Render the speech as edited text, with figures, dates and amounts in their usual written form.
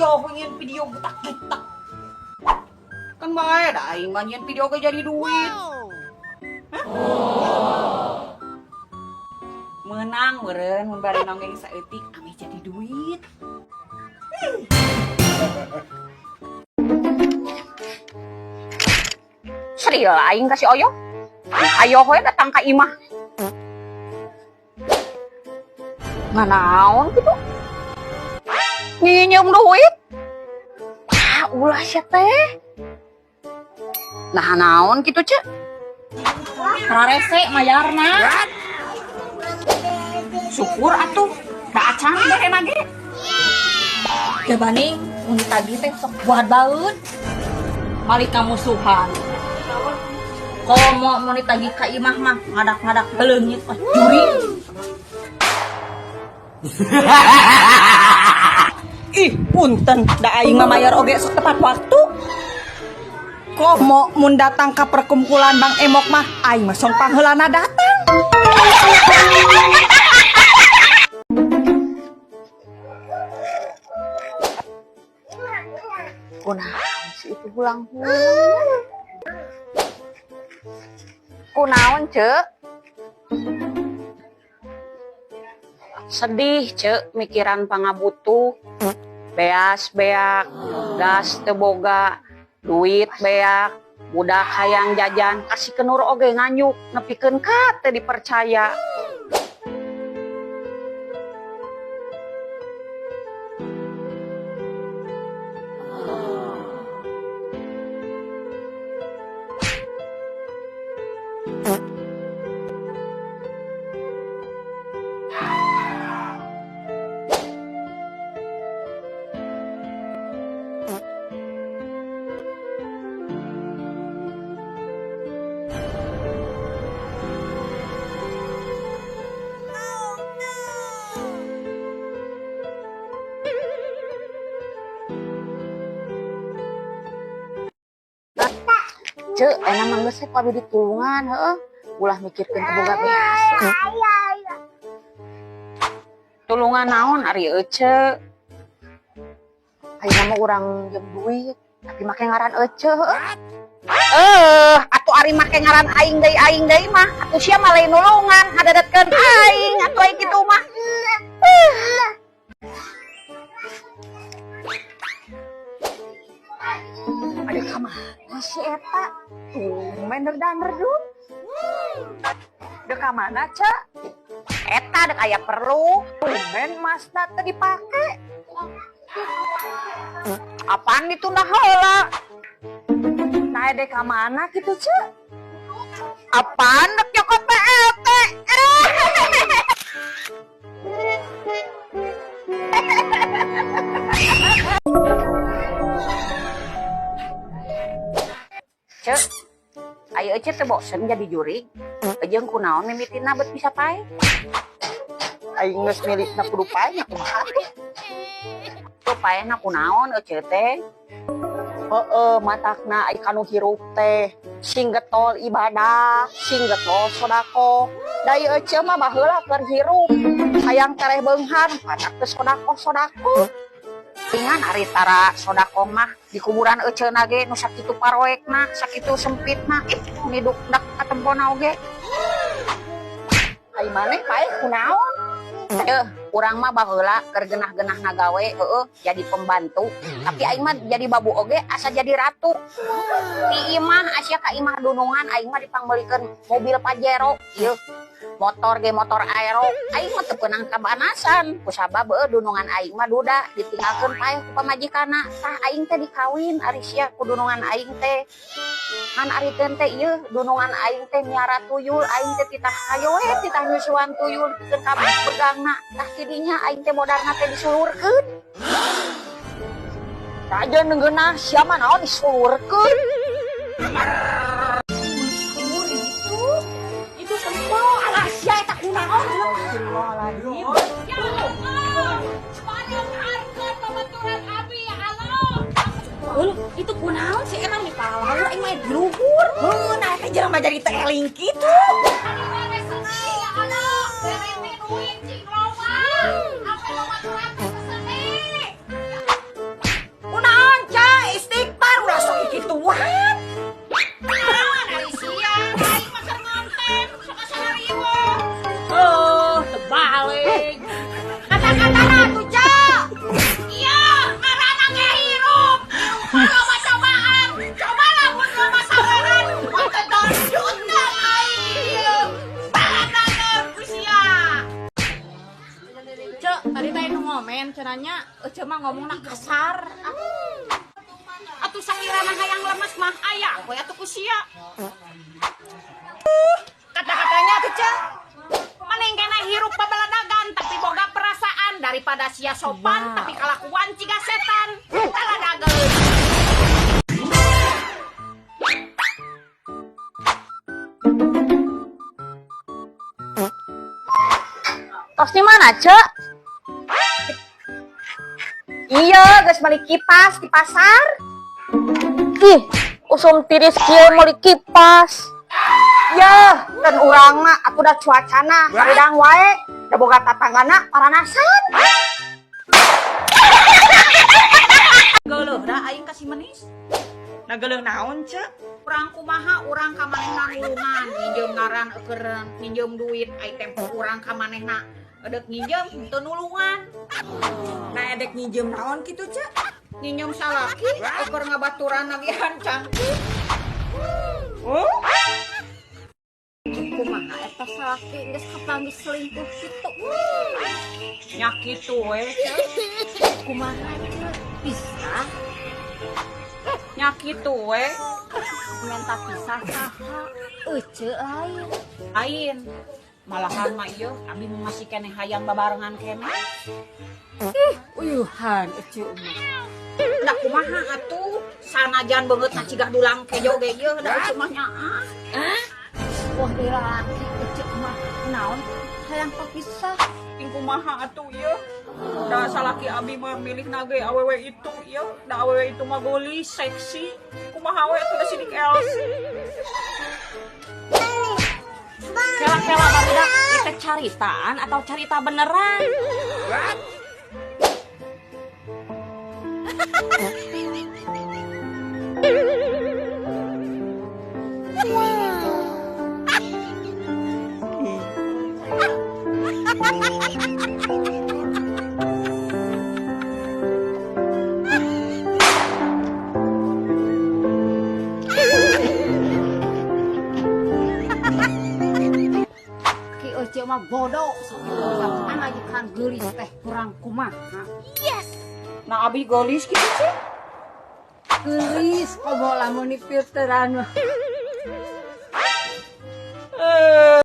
Yo pengen video butak kita. Kan bae da aing mah nyeun video ge jadi duit. Menang meureun mun bari nonggeng saeutik ame jadi duit. Serius aing kasih oyo. Ayo we datang ka imah. Nganaon gitu? Nyinyum duit. Ulah sia teh. Nah naon kitu ce? Rarese mayarna. Syukur atuh. Da acan berena ge. Ya bani mun tadi teh sok buat baut. Mari kamusuhan. Komo mun ditagi ka imah mah ngadak-ngadak beleungit pas juri. Ih, punten, da aing mah mayar oge sok tepat waktu. Komo mun datang ka perkumpulan Bang Emok mah aing mah song pangheulana datang. Kunaon si itu pulang-pulang. Kunaon, Cek? Sedih, Cek, mikiran pangabutuh. Beas beak, gas teu boga, duit beak, budak hayang jajan, kasih kenur oge nganyuk, nepikeun ka teu dipercaya. Cek, enak mah geus pabeh ditulungan, heuh. Ulah mikirkeun teu boga beas. Tulungan naon ari Ece? Ayeuna mah urang jeung duit, tapi make ngaran Ece, heuh. Atuh ari make ngaran aing deui mah, atuh sia mah lain nulungan, ngadadetkeun aing, atuh aya kitu mah. Ada kamana si eta? Tumben derdan-derdun. Dek kamana, Cak? Eta dek aya perlu. Tumben masna teu dipake. Apaan ditunda heula? Nah, dek kamana kitu, Cak? Apaan dek nyokot PLT? Cek, ayo Ece teh bosen jadi juri. Jeung kunaon mimitina bet bisa pae. Aing geus milikna kudu pae nya kumaha. Tuh paena kunaon Ece teh? Heueuh, matakna ai kanu hirup teh. Sing getol ibadah, sing getol sodako. Da ieu Ece mah baheula keur hirup. Hayang kareh beunghan, panak teu sodako. Ingan ari tara sodako mah di kuburan Ece nage nu sakitu paroekna, sakitu sempitna, niduk dak katempona oge. Ai maneh pae kunaon? Urang mah baheula keur genah-genahna gawe, heueuh, jadi pembantu. Tapi aing mah jadi babu oge asa jadi ratu. Di imah asa ka imah dunungan aing mah dipangbelikeun mobil Pajero, ieu. Motor ge motor aero, aing mah teu peunang kabanasan. Kusabab dunungan aing mah duda ditinggalkeun paeh ku pamajikanna. Tah aing teh dikawin ari sia ku dunungan aing teh. Ngan ari teh ieu dunungan aing teh miara tuyul, aing teh titah hayo we titah nyusuan tuyul pikeun ka begangna. Tah tidinya aing teh modarna teh disulurkeun. Raja neungeunah sia mah naon disulurkeun. Itu kunaon sih emang di palawan aing mah diluhur. Nah teh jelema jadi teling kitu. Tadi teh nu ngomen cenanya Ece mah ngomongna kasar. Atuh sangirana hayang lemes mah aya we atuh ku sia. Kata-katanya tuh Cek. Mending kena hirup babeladagan tapi boga perasaan daripada sia sopan tapi kalakuan ciga setan. Taladageun. Tos di mana, Cek? Iya, geus beli kipas di pasar. Ih, usum tiris kieu meuli kipas. Ya, dan urang mah aku udah cuacana saridang wae, da boga tatanggana paranasan. Geuleuh da aing kasih menis. Nageuleuh naon, Cek? Urang kumaha urang ka manehna nulungan, minjem ngaran eukeun minjem duit ai tempo urang ka manehna edek nginjem teu nulungan. Nah, edek nginjem naon kitu, Cek? Nginjem salaki eukeun ngabaturan nagihan cantik. Kumaha eta salaki geus kapanggih selingkuh kitu. Nya kitu we. Kumaha bisa Nya kitu we. minta pisah saha ece lain. Lain. Malahan mah ieu abi masih keneh hayang babarengan keneh. Uyuhan Ece mah. Da kumaha atuh sanajan beungeut cigah dulang kejo ge ieu da ece mah nyaah. Wah deui lalaki ece mah naon hayang papisah. Ting kumaha atuh ieu? Da salaki abi mah milihna ge awewe itu ieu, da awewe itu mah geulis, seksi. Kumaha we atuh da sidik Elsi. Kela-kela barudak itu caritaan atau cerita beneran? Ece mah bodoh soalnya ngajikan geulis teh kurang kumaha. Yes. Nah abi geulis kitu sih. Geulis komo lamun di filteran mah.